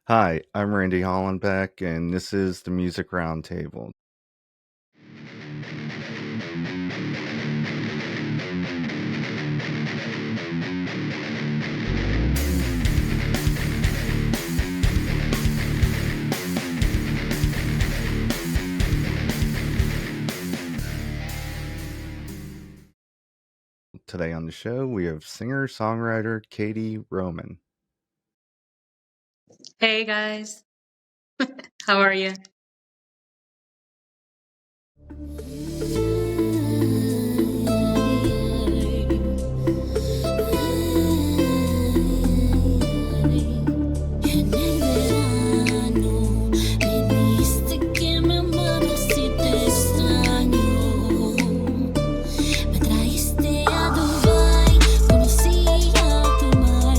Hi, I'm Randy Hollenbeck, and this is the Music Roundtable. Today on the show, we have singer-songwriter Katie Roman. Hey guys, how are you? En el verano me diste que me amabas y te extraño. Me trajiste a Dubai, conocí a tu mar.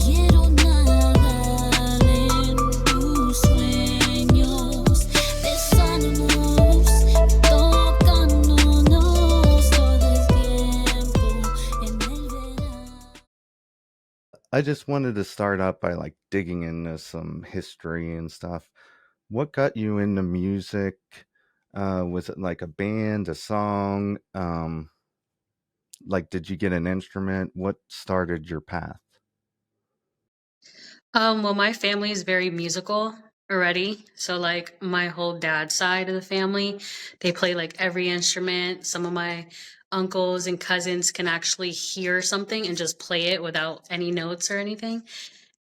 Quiero nadar en tus sueños, besándonos, tocándonos todo el tiempo en el verano. I just wanted to start out by digging into some history and stuff. What got you into music? Was it like a band, a song? Did you get an instrument? What started your path? Well, my family is very musical already. So like my whole dad's side of the family, they play like every instrument. Some of my uncles and cousins can actually hear something and just play it without any notes or anything.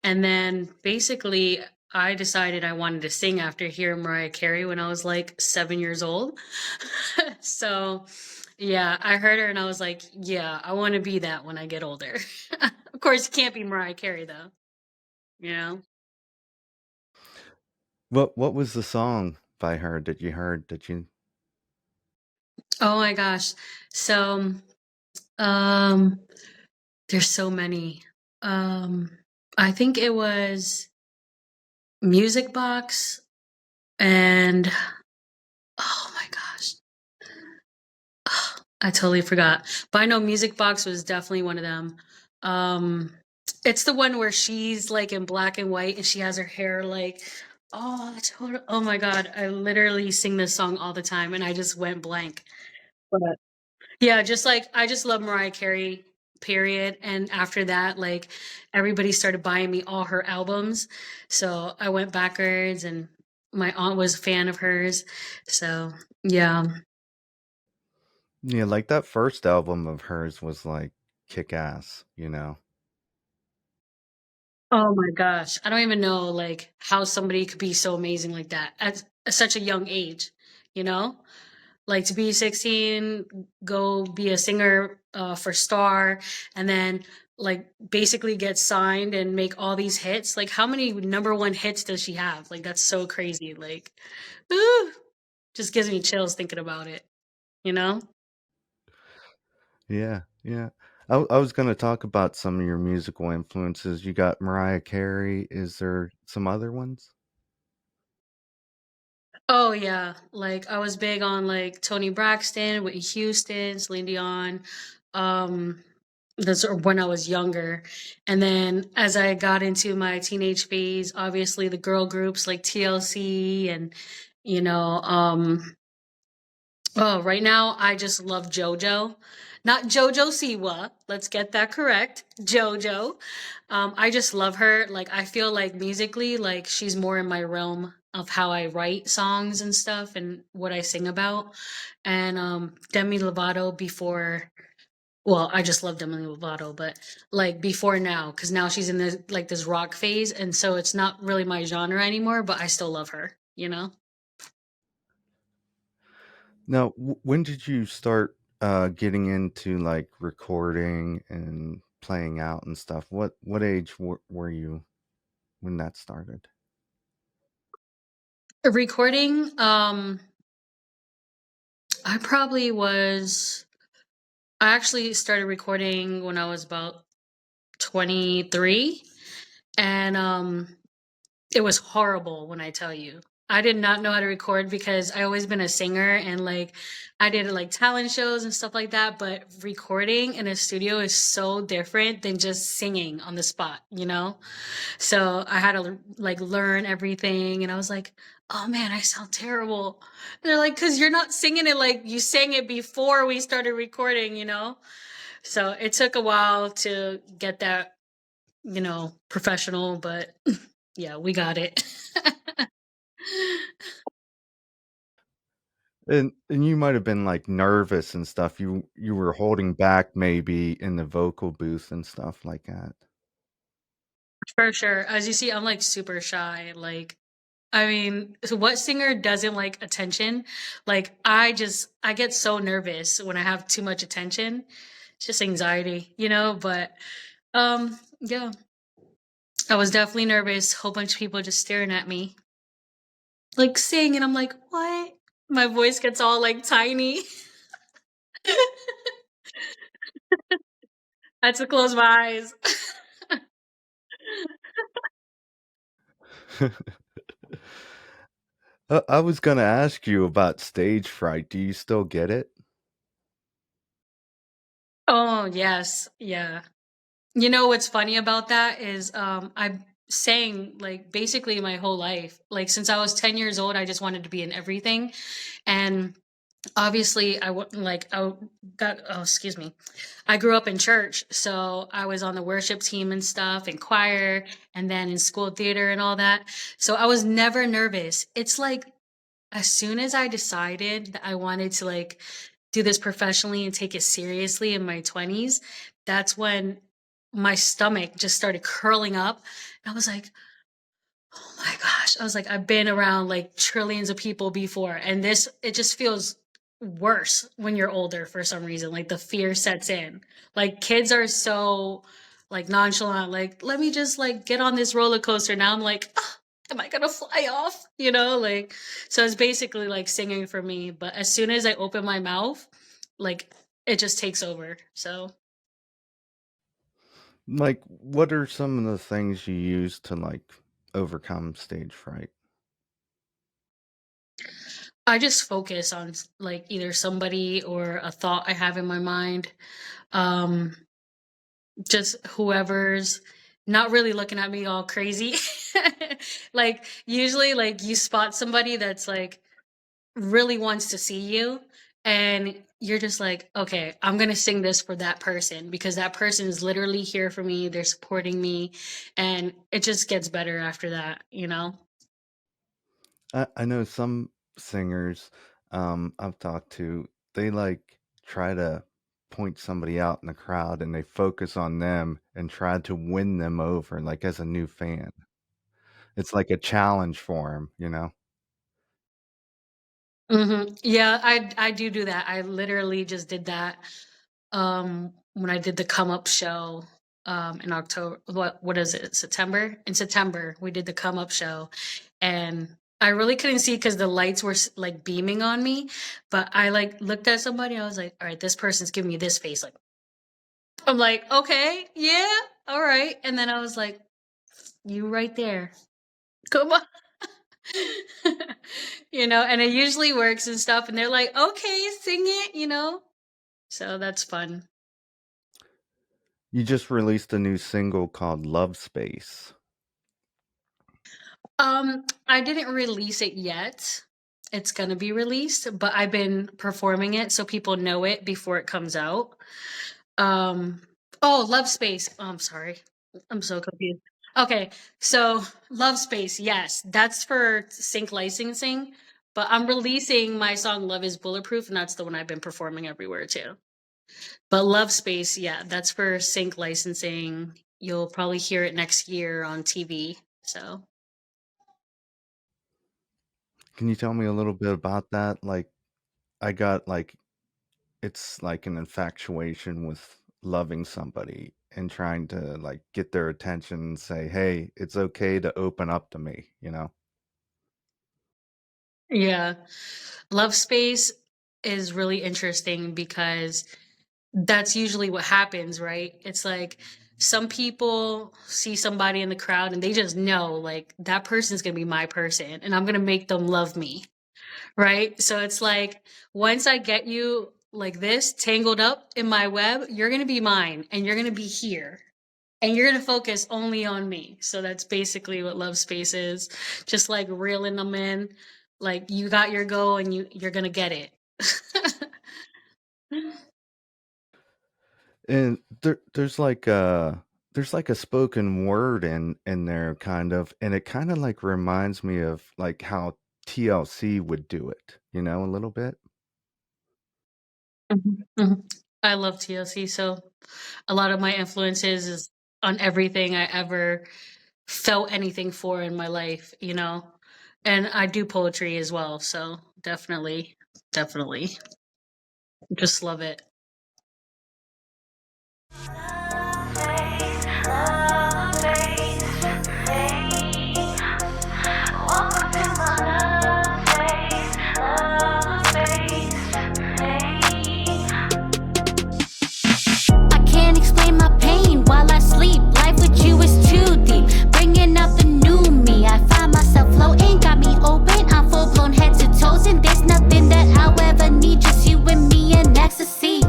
And then basically I decided I wanted to sing after hearing Mariah Carey when I was like 7 years old. So yeah, I heard her and I was like, yeah, I want to be that when I get older. Of course, it can't be Mariah Carey though, you know? What was the song by her that you heard that you Oh my gosh. So, um, there's so many. Um, I think it was Music Box and oh my gosh. I totally forgot. But I know Music Box was definitely one of them. Um, it's the one where she's like in black and white and she has her hair like oh my god, I literally sing this song all the time and I just went blank. But yeah, just like I just love Mariah Carey, period. And after that, like everybody started buying me all her albums. So I went backwards and my aunt was a fan of hers. So yeah. Yeah, like that first album of hers was like kick ass, you know. Oh my gosh. I don't even know like how somebody could be so amazing like that at such a young age, you know? Like to be 16, go be a singer for Star, and then like basically get signed and make all these hits. Like how many number one hits does she have? Like that's so crazy. Like, ooh, just gives me chills thinking about it, you know? Yeah, yeah. I was going to talk about some of your musical influences. You got Mariah Carey. Is there some other ones? Oh yeah, like I was big on like Tony Braxton, Whitney Houston, Celine Dion. Um, that's when I was younger, and then as I got into my teenage phase, obviously the girl groups like TLC and you know, oh, right now I just love JoJo. Not JoJo Siwa. Let's get that correct. JoJo. I just love her. Like I feel like musically, like she's more in my realm of how I write songs and stuff and what I sing about. And Demi Lovato before well, I just love Demi Lovato, but like before now, because now she's in this like this rock phase, and so it's not really my genre anymore, but I still love her, you know? Now, when did you start getting into like recording and playing out and stuff? What age were you when that started? Recording, I probably was I actually started recording when I was about 23 and it was horrible when I tell you. I did not know how to record because I always been a singer and like I did like talent shows and stuff like that, but recording in a studio is so different than just singing on the spot, you know? So I had to like learn everything and I was like, "Oh man, I sound terrible." They're like, "Cuz you're not singing it like you sang it before we started recording, you know?" So it took a while to get that, professional, but yeah, we got it. And you might have been, like, nervous and stuff. You were holding back maybe in the vocal booth and stuff like that. For sure. As you see, I'm like super shy. Like, I mean, so what singer doesn't like attention? Like, I get so nervous when I have too much attention. It's just anxiety, you know? But yeah, I was definitely nervous. Whole bunch of people just staring at me, like sing, and I'm like, what? My voice gets all like tiny. I had to close my eyes. I was gonna ask you about stage fright. Do you still get it? Oh, yes. Yeah. You know what's funny about that is I sang like basically my whole life. Like since I was 10 years old, I just wanted to be in everything. And obviously got oh excuse me. I grew up in church, so I was on the worship team and stuff and choir and then in school theater and all that. So I was never nervous. It's like as soon as I decided that I wanted to like do this professionally and take it seriously in my 20s, that's when my stomach just started curling up. And I was like, oh my gosh. I was like, I've been around like trillions of people before. And this, it just feels worse when you're older for some reason. Like the fear sets in. Like kids are so like nonchalant, like, let me just like get on this roller coaster. Now I'm like, "Ah, am I gonna fly off? You know, like, so it's basically like singing for me. But as soon as I open my mouth, like it just takes over. So Like, what are some of the things you use to, like, overcome stage fright? I just focus on like either somebody or a thought I have in my mind. Um, just whoever's not really looking at me all crazy. Like usually like you spot somebody that's like really wants to see you and you're just like, okay, I'm going to sing this for that person because that person is literally here for me, they're supporting me, and it just gets better after that, you know? I know some singers, I've talked to, they, like, try to point somebody out in the crowd, and they focus on them and try to win them over, like, as a new fan. It's like a challenge for 'em, you know? Yeah, I do that. I literally just did that when I did the come up show in October. What is it? September? In September, we did the come up show and I really couldn't see because the lights were like beaming on me, but I like looked at somebody. I was like, all right, this person's giving me this face. Like, I'm like, okay, yeah, all right. And then I was like, you right there. Come on. And it usually works and stuff. And they're like, okay, sing it, So that's fun. You just released a new single called Love Space. I didn't release it yet. It's gonna be released, but I've been performing it so people know it before it comes out. Um, oh, Love Space. Oh, I'm sorry. I'm so confused. Okay, so Love Space, yes, that's for sync licensing, but I'm releasing my song Love is Bulletproof, and that's the one I've been performing everywhere too. But Love Space, yeah, that's for sync licensing. You'll probably hear it next year on TV. So Can you tell me a little bit about that? Like, I got, like, it's like an infatuation with loving somebody and trying to, like, get their attention and say, "Hey, it's okay to open up to me," you know? yeah. Love Space is really interesting because that's usually what happens, right? It's like some people see somebody in the crowd and they just know like that person's gonna be my person and I'm gonna make them love me. Right? So it's like once I get you like this tangled up in my web, you're gonna be mine and you're gonna be here. And you're gonna focus only on me. So that's basically what love space is. Just like reeling them in. Like you got your goal and you're gonna get it. And there's like a spoken word in there kind of, and it kind of like reminds me of like how TLC would do it, you know, a little bit. Mhm, mhm. I love TLC, so a lot of my influences is on everything I ever felt anything for in my life, you know? And I do poetry as well, so definitely, definitely. Just love it. I can't explain my pain while I sleep. Life with you is too deep. Bringing out the new me. I find myself floating, got me open. I'm full blown head to toes, and there's nothing that I'll ever need. Just you and me in ecstasy.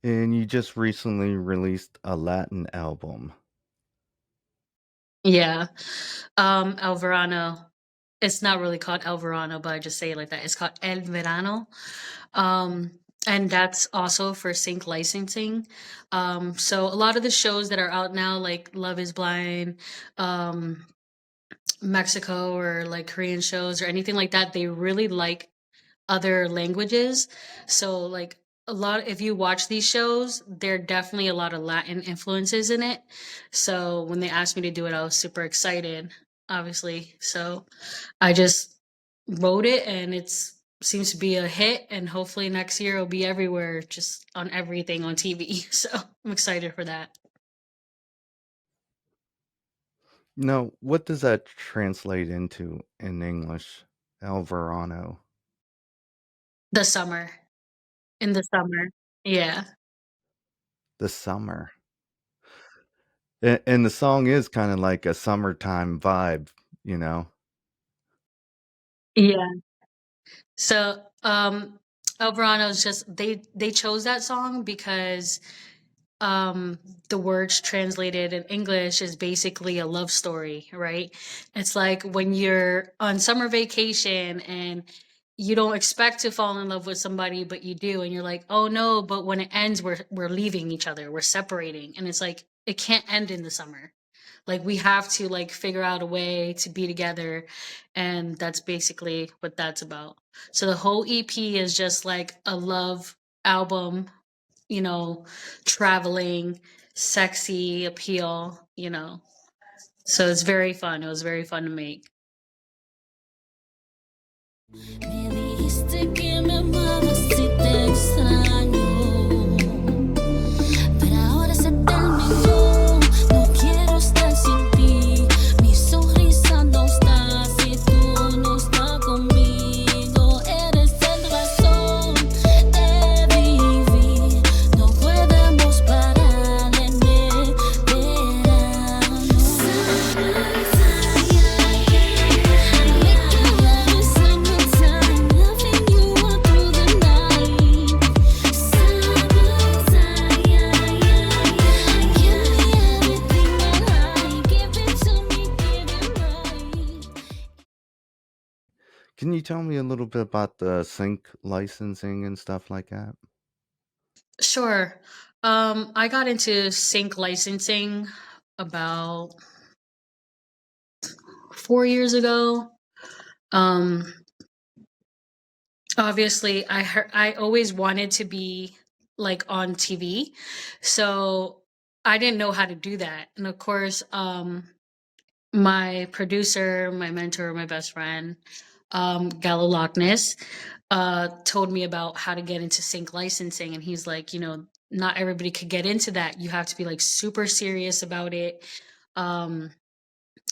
And you just recently released a Latin album. Yeah. El Verano. It's not really called El Verano, but I just say it like that. It's called El Verano. Um, and that's also for sync licensing. So a lot of the shows that are out now, like Love is Blind, um, Mexico, or like Korean shows or anything like that, they really like other languages. So like a lot if you watch these shows, there are definitely a lot of Latin influences in it. So when they asked me to do it, I was super excited, obviously. So I just wrote it and it's seems to be a hit and hopefully next year it'll be everywhere, just on everything on TV. So I'm excited for that. Now, what does that translate into in English? El Verano. The summer. In the summer. Yeah. The summer. And the song is kind of like a summertime vibe, you know? Yeah. So, El Verano is just they chose that song because the words translated in English is basically a love story, right? It's like when you're on summer vacation and you don't expect to fall in love with somebody, but you do, and you're like, oh no, but when it ends, we're leaving each other, we're separating. And it's like it can't end in the summer. Like we have to like figure out a way to be together, and that's basically what that's about. So the whole EP is just like a love album, you know, traveling, sexy appeal, you know. So it's very fun. It was very fun to make. Me dijiste que me amabas y te extraño, pero ahora se terminó. No quiero estar sin ti. Mi sonrisa no está si tú no estás conmigo. Eres el razón de vivir. No podemos parar en el verano. Can you tell me a little bit about the sync licensing and stuff like that? Sure. I got into sync licensing about 4 years ago. Um, obviously, I always wanted to be like on TV, so I didn't know how to do that. And of course, my producer, my mentor, my best friend, Gallo Loch Ness, told me about how to get into sync licensing. And he's like, you know, not everybody could get into that. You have to be like super serious about it. Um,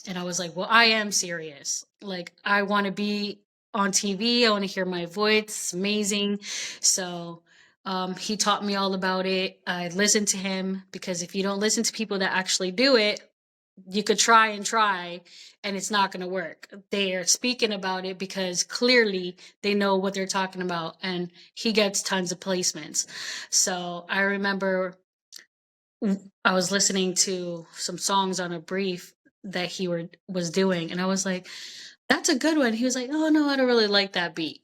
and I was like, well, I am serious. Like, I want to be on TV. I want to hear my voice. It's amazing. So he taught me all about it. I listened to him because if you don't listen to people that actually do it, you could try and it's not going to work. They are speaking about it because clearly they know what they're talking about, and he gets tons of placements. So I remember I was listening to some songs on a brief that was doing, and I was like, "That's a good one." He was like, "Oh no, I don't really like that beat."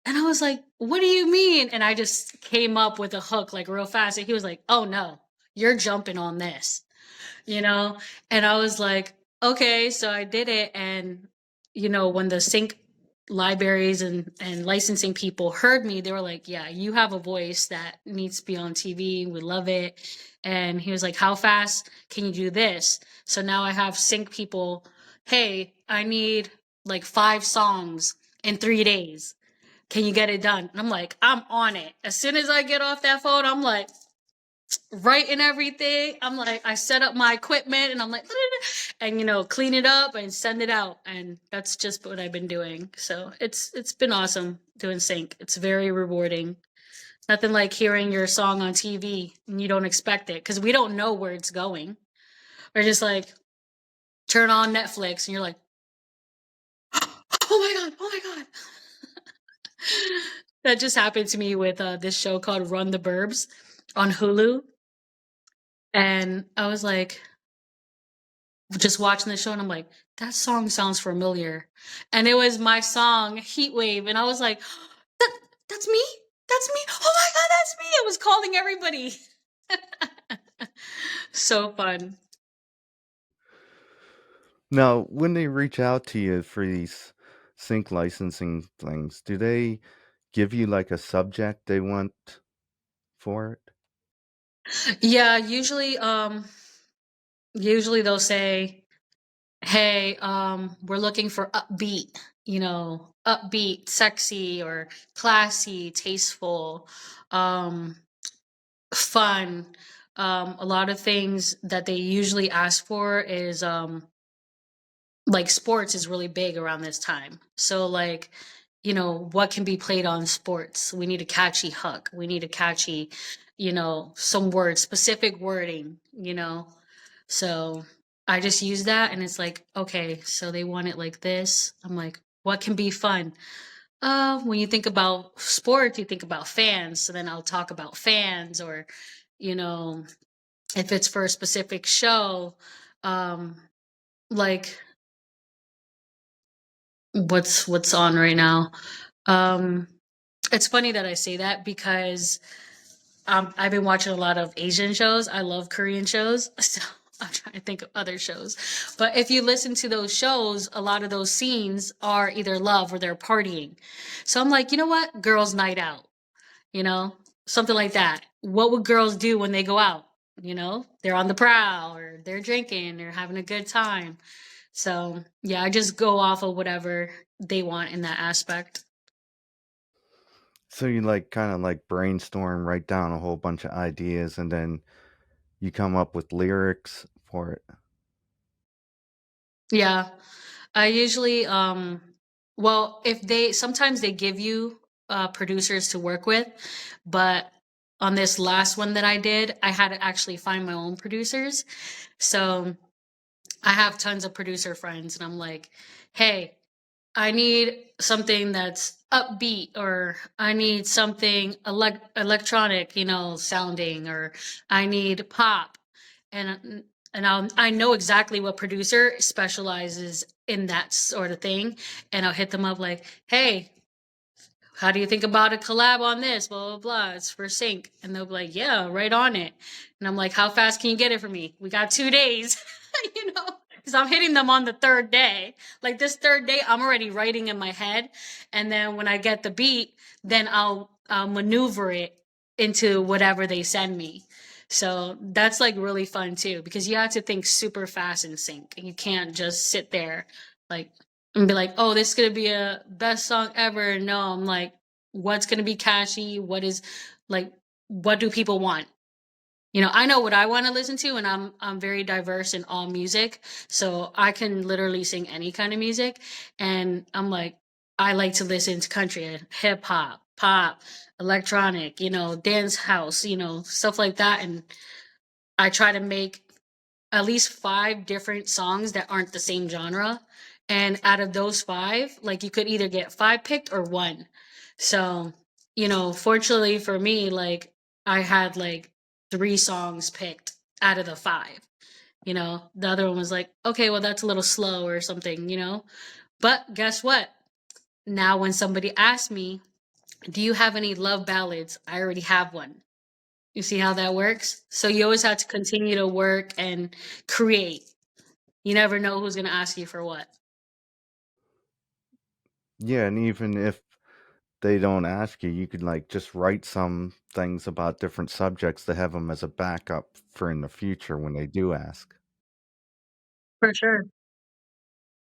And I was like, "What do you mean?" And I just came up with a hook like real fast, and he was like, "Oh no, you're jumping on this." you know? And I was like, okay, so I did it. And, when the sync libraries and licensing people heard me, they were like, yeah, you have a voice that needs to be on TV. We love it. And he was like, how fast can you do this? So now I have sync people, hey, I need like 5 songs in 3 days. Can you get it done? And I'm like, I'm on it. As soon as I get off that phone, I'm like, writing everything. I'm like, I set up my equipment and I'm like, and clean it up and send it out. And that's just what I've been doing. So it's been awesome doing sync. It's very rewarding. Nothing like hearing your song on TV and you don't expect it because we don't know where it's going. We're just like, turn on Netflix and you're like, oh my God, oh my God. That just happened to me with this show called Run the Burbs on Hulu. And I was like, just watching the show and I'm like, that song sounds familiar. And it was my song, Heat Wave. And I was like, that's me? That's me? Oh my God, that's me. I was calling everybody. So fun. Now, when they reach out to you for these sync licensing things, do they give you like a subject they want for it? Yeah, usually they'll say, hey, we're looking for upbeat, sexy or classy, tasteful, um, fun. A lot of things that they usually ask for is like sports is really big around this time. So like, what can be played on sports? We need a catchy hook. We need a catchy, some words, specific wording. So I just use that and it's like, okay, so they want it like this. I'm like, what can be fun? When you think about sports, you think about fans. So then I'll talk about fans or, you know, if it's for a specific show, um, like what's on right now. Um, it's funny that I say that because I've been watching a lot of Asian shows. I love Korean shows. So I'm trying to think of other shows. But if you listen to those shows, a lot of those scenes are either love or they're partying. So I'm like, you know what? Girls' night out, you know, something like that. What would girls do when they go out? They're on the prowl or they're drinking or having a good time. So yeah, I just go off of whatever they want in that aspect. So you like kind of like brainstorm, write down a whole bunch of ideas, and then you come up with lyrics for it. Yeah. I usually well, if they sometimes they give you producers to work with, but on this last one that I did, I had to actually find my own producers. So I have tons of producer friends and I'm like, "Hey, I need something that's upbeat or I need something electronic, sounding or I need pop." And I know exactly what producer specializes in that sort of thing and I'll hit them up like, "Hey, how do you think about a collab on this? Blah, blah, blah. It's for sync." And they'll be like, yeah, right on it. And I'm like, how fast can you get it for me? We got 2 days, because I'm hitting them on the third day. Like this third day, I'm already writing in my head. And then when I get the beat, then I'll maneuver it into whatever they send me. So that's like really fun too, because you have to think super fast in sync. You can't just sit there like and be like, oh, this is gonna be a best song ever. No, I'm like, what's gonna be catchy? What is like what do people want? I know what I want to listen to, and I'm very diverse in all music, so I can literally sing any kind of music. And I'm like, I like to listen to country, hip hop, pop, electronic, dance house, stuff like that. And I try to make at least 5 different songs that aren't the same genre. And out of those 5, like you could either get 5 picked or one. So, fortunately for me, like I had like 3 songs picked out of the 5. The other one was like, okay, well, that's a little slow or something. But guess what? Now, when somebody asks me, do you have any love ballads? I already have one. You see how that works? So you always have to continue to work and create. You never know who's gonna ask you for what. Yeah, and even if they don't ask you, you could like just write some things about different subjects to have them as a backup for in the future when they do ask. For sure.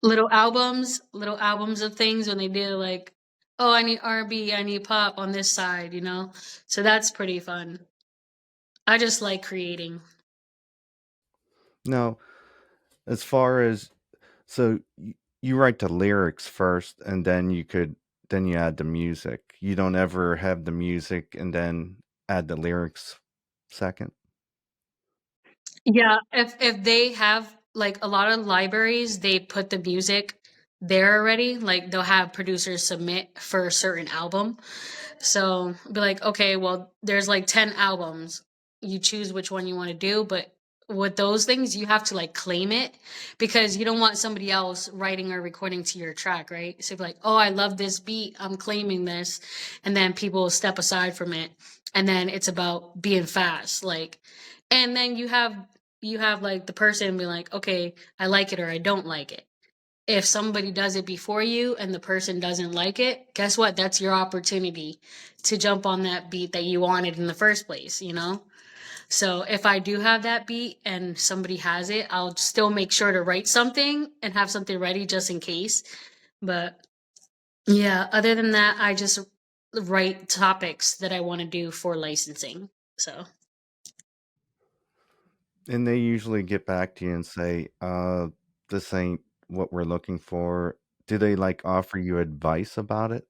Little albums of things when they do like, oh, I need R&B, I need pop on this side. So that's pretty fun. I just like creating. Now, as far as so you write the lyrics first and then you add the music. You don't ever have the music and then add the lyrics second? Yeah, if they have like a lot of libraries, they put the music there already. Like they'll have producers submit for a certain album. So be like, okay, well, there's like 10 albums. You choose which one you want to do, but with those things, you have to like claim it because you don't want somebody else writing or recording to your track, right? So be like, oh, I love this beat, I'm claiming this, and then people will step aside from it, and then it's about being fast, like, and then you have like the person be like, okay, I like it or I don't like it. If somebody does it before you and the person doesn't like it, guess what? That's your opportunity to jump on that beat that you wanted in the first place. So if I do have that beat and somebody has it, I'll still make sure to write something and have something ready just in case. But yeah, other than that, I just write topics that I want to do for licensing. So And they usually get back to you and say, this ain't what we're looking for. Do they like offer you advice about it?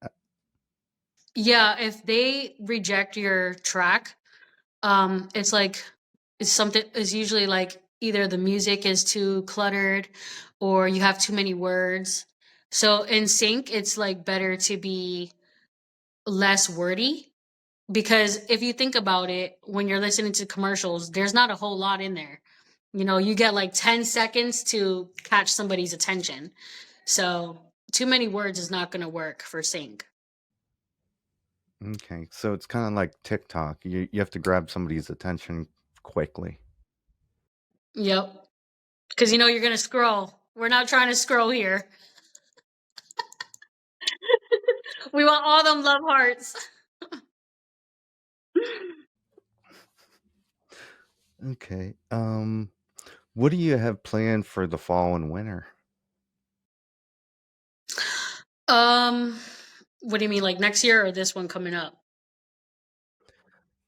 yeah, if they reject your track, it's like it's usually like either the music is too cluttered or you have too many words. So in sync, it's like better to be less wordy because if you think about it, when you're listening to commercials, there's not a whole lot in there. You get like 10 seconds to catch somebody's attention. So too many words is not going to work for sync. Okay, so it's kind of like TikTok. You have to grab somebody's attention quickly. Yep. Because you're going to scroll. We're not trying to scroll here. We want all them love hearts. Okay. What do you have planned for the fall and winter? Um, what do you mean, like next year or this one coming up?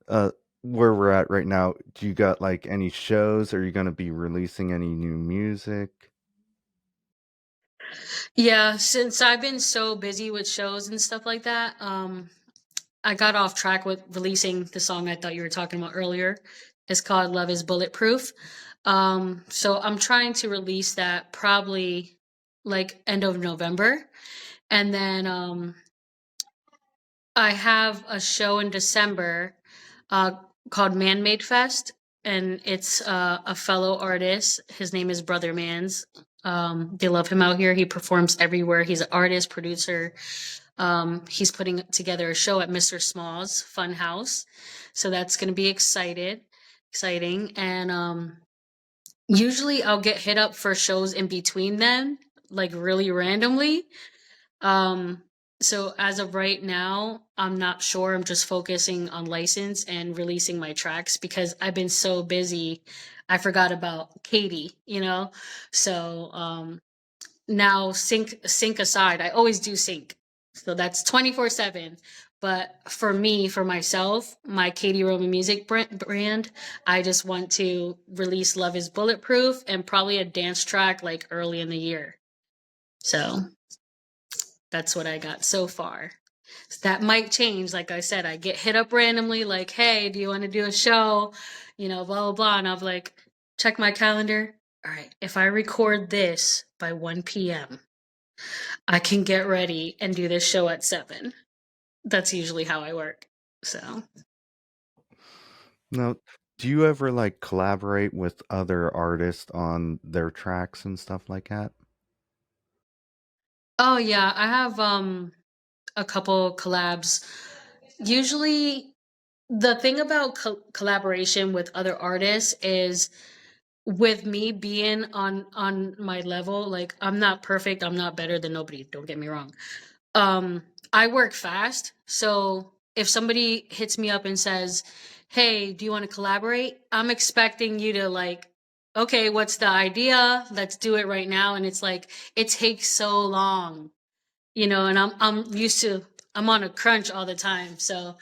Uh, where we're at right now, do you got like any shows? Are you going to be releasing any new music? Yeah, since I've been so busy with shows and stuff like that, I got off track with releasing the song I thought you were talking about earlier. It's called Love is Bulletproof. So I'm trying to release that probably like end of November. And then I have a show in December uh, called Man Made Fest, and it's a fellow artist. His name is Brother Mans. They love him out here. He performs everywhere. He's an artist, producer. He's putting together a show at Mr. Small's Fun House, so that's going to be exciting. And usually, I'll get hit up for shows in between them, like really randomly. Um, so as of right now, I'm not sure. I'm just focusing on license and releasing my tracks because I've been so busy. I forgot about Katie. So now sync aside, I always do sync. So that's 24/7. But for me, for myself, my Katie Roman music brand, I just want to release Love is Bulletproof and probably a dance track like early in the year. So that's what I got so far. That might change. Like I said, I get hit up randomly, like, hey, do you want to do a show? You know, blah, blah, blah. And I'm like, check my calendar. All right, if I record this by 1 p.m., I can get ready and do this show at 7. That's usually how I work. So, Now, do you ever like collaborate with other artists on their tracks and stuff like that? oh yeah, I have a couple collabs. Usually the thing about collaboration with other artists is with me being on my level, like I'm not perfect, I'm not better than nobody, don't get me wrong. I work fast, so if somebody hits me up and says, hey, do you want to collaborate, I'm expecting you to like, okay, what's the idea, let's do it right now. And it's like it takes so long, you know, and I'm used to, I'm on a crunch all the time. So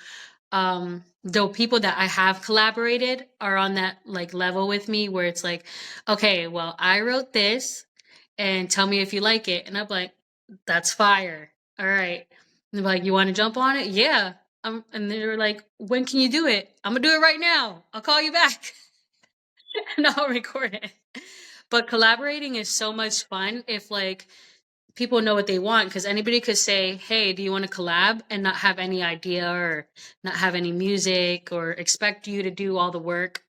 though people that I have collaborated are on that like level with me where it's like, okay, well, I wrote this and tell me if you like it. And I'm like, that's fire. All right. And they're like, you want to jump on it? Yeah. And they're like, when can you do it? I'm gonna do it right now. I'll call you back and I'll record it. But collaborating is so much fun if like people know what they want, because anybody could say, hey, do you want to collab, and not have any idea or not have any music or expect you to do all the work,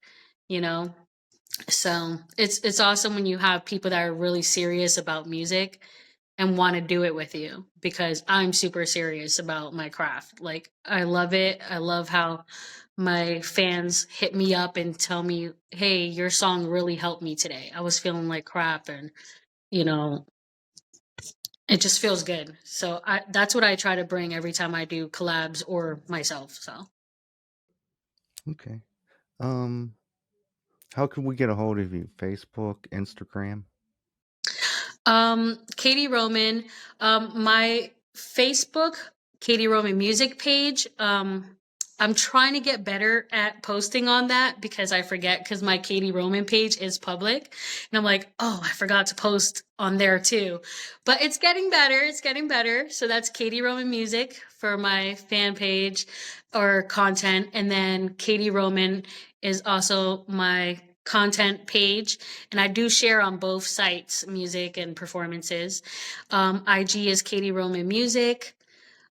you know. So it's awesome when you have people that are really serious about music and want to do it with you, because I'm super serious about my craft. Like I love it. I love how my fans hit me up and tell me, hey, your song really helped me today, I was feeling like crap. And you know, it just feels good. So that's what I try to bring every time I do collabs or myself. So Okay. Um, how can we get a hold of you? Facebook, Instagram? Katie Roman, my Facebook Katie Roman music page. I'm trying to get better at posting on that because I forget, because my Katie Roman page is public and I'm like, oh, I forgot to post on there too. But it's getting better. It's getting better. So that's Katie Roman Music for my fan page or content. And then Katie Roman is also my content page, and I do share on both sites, music and performances. IG is Katie Roman Music.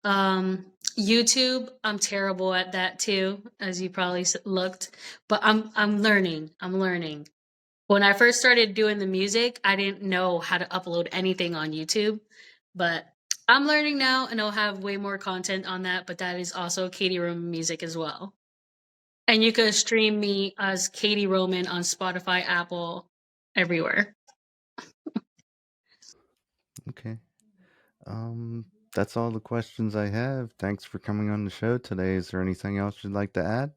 YouTube, I'm terrible at that too, as you probably looked, but I'm learning. I'm learning. When I first started doing the music, I didn't know how to upload anything on YouTube, but I'm learning now, and I'll have way more content on that. But that is also Katie Roman Music as well. And you can stream me as Katie Roman on Spotify, Apple, everywhere. Okay. That's all the questions I have. Thanks for coming on the show today. Is there anything else you'd like to add?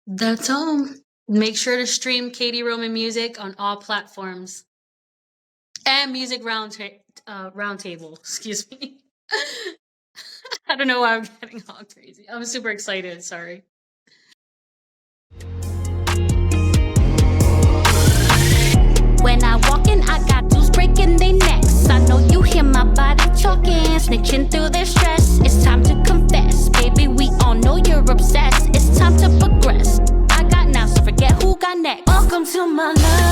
That's all. Make sure to stream Katie Roman Music on all platforms. And Music Roundtable. Excuse me. I don't know why I'm getting all crazy. I'm super excited. Sorry. When I walk in, I got dudes breaking their necks. I know you hear my body talking, snitching through their stress. It's time to confess, baby, we all know you're obsessed. It's time to progress. I got now, so forget who got next. Welcome to my life.